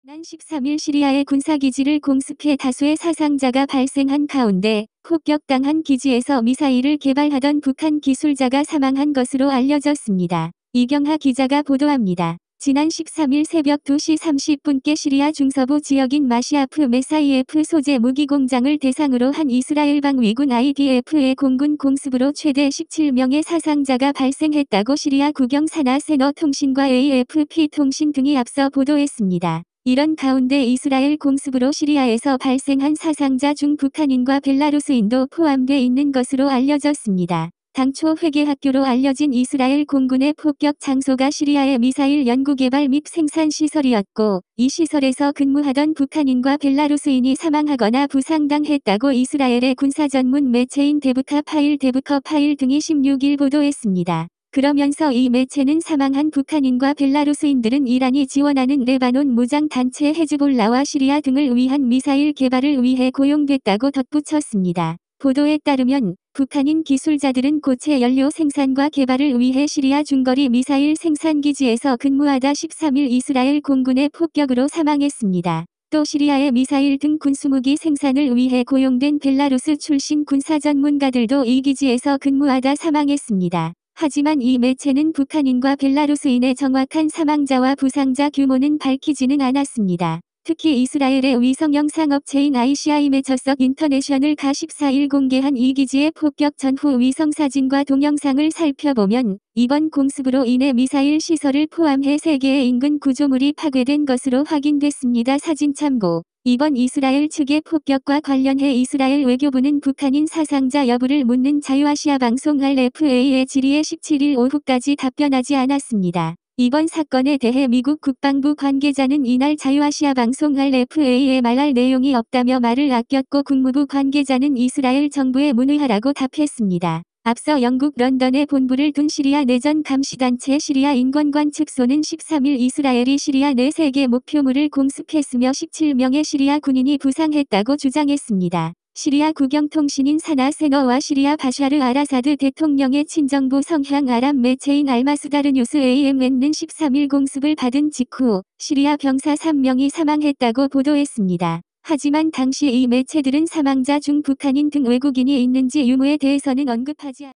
지난 13일 시리아의 군사기지를 공습해 다수의 사상자가 발생한 가운데 폭격당한 기지에서 미사일을 개발하던 북한 기술자가 사망한 것으로 알려졌습니다. 이경하 기자가 보도합니다. 지난 13일 새벽 2시 30분께 시리아 중서부 지역인 마시아프 메사이에프 소재 무기공장을 대상으로 한 이스라엘 방위군 IDF의 공군 공습으로 최대 17명의 사상자가 발생했다고 시리아 국영 사나 세너 통신과 AFP 통신 등이 앞서 보도했습니다. 이런 가운데 이스라엘 공습으로 시리아에서 발생한 사상자 중 북한인과 벨라루스인도 포함돼 있는 것으로 알려졌습니다. 당초 회계학교로 알려진 이스라엘 공군의 폭격 장소가 시리아의 미사일 연구개발 및 생산 시설이었고, 이 시설에서 근무하던 북한인과 벨라루스인이 사망하거나 부상당했다고 이스라엘의 군사 전문 매체인 데브커 파일 등이 16일 보도했습니다. 그러면서 이 매체는 사망한 북한인과 벨라루스인들은 이란이 지원하는 레바논 무장단체 헤즈볼라와 시리아 등을 위한 미사일 개발을 위해 고용됐다고 덧붙였습니다. 보도에 따르면 북한인 기술자들은 고체 연료 생산과 개발을 위해 시리아 중거리 미사일 생산기지에서 근무하다 13일 이스라엘 공군의 폭격으로 사망했습니다. 또 시리아의 미사일 등 군수무기 생산을 위해 고용된 벨라루스 출신 군사 전문가들도 이 기지에서 근무하다 사망했습니다. 하지만 이 매체는 북한인과 벨라루스인의 정확한 사망자와 부상자 규모는 밝히지는 않았습니다. 특히 이스라엘의 위성 영상업체인 ICI 매처석 인터내셔널가 14일 공개한 이 기지의 폭격 전후 위성 사진과 동영상을 살펴보면 이번 공습으로 인해 미사일 시설을 포함해 3개의 인근 구조물이 파괴된 것으로 확인됐습니다. 사진 참고. 이번 이스라엘 측의 폭격과 관련해 이스라엘 외교부는 북한인 사상자 여부를 묻는 자유아시아 방송 RFA의 질의에 17일 오후까지 답변하지 않았습니다. 이번 사건에 대해 미국 국방부 관계자는 이날 자유아시아 방송 RFA에 말할 내용이 없다며 말을 아꼈고 국무부 관계자는 이스라엘 정부에 문의하라고 답했습니다. 앞서 영국 런던에 본부를 둔 시리아 내전 감시단체 시리아 인권관측소는 13일 이스라엘이 시리아 내 3개 목표물을 공습했으며 17명의 시리아 군인이 부상했다고 주장했습니다. 시리아 국영통신인 사나 세너와 시리아 바샤르 아라사드 대통령의 친정부 성향 아랍 매체인 알마수다르 뉴스 AMN는 13일 공습을 받은 직후 시리아 병사 3명이 사망했다고 보도했습니다. 하지만 당시 이 매체들은 사망자 중 북한인 등 외국인이 있는지 유무에 대해서는 언급하지 않았습니다.